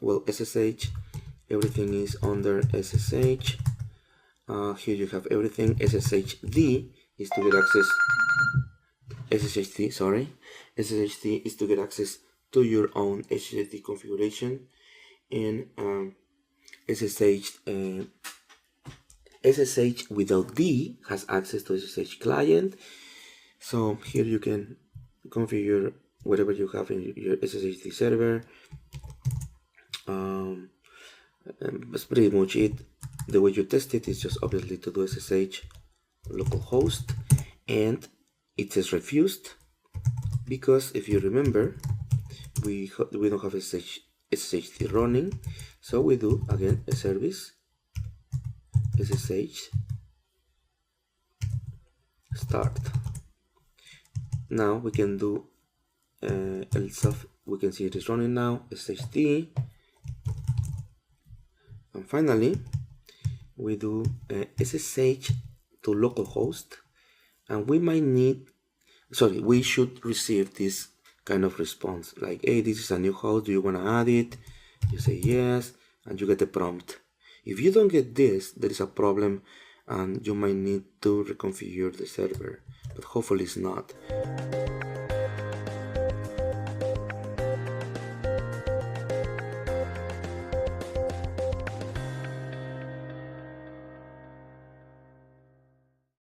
well, SSH, everything is under SSH. Here you have everything. SSHD is to get access. SSHD, sorry. SSHD is to get access to your own SSHD configuration, and SSH without D has access to SSH client. So here you can configure whatever you have in your SSHD server. That's pretty much it. The way you test it is just obviously to do SSH localhost, and it says refused because if you remember, we don't have SSHD running, so we do again a service SSH start. Now we can do else we can see it is running now, SSHD, and finally we do SSH to localhost, and we should receive this kind of response like, hey, this is a new host, do you want to add it? You say yes, and you get a prompt. If you don't get this, there is a problem and you might need to reconfigure the server, but hopefully it's not.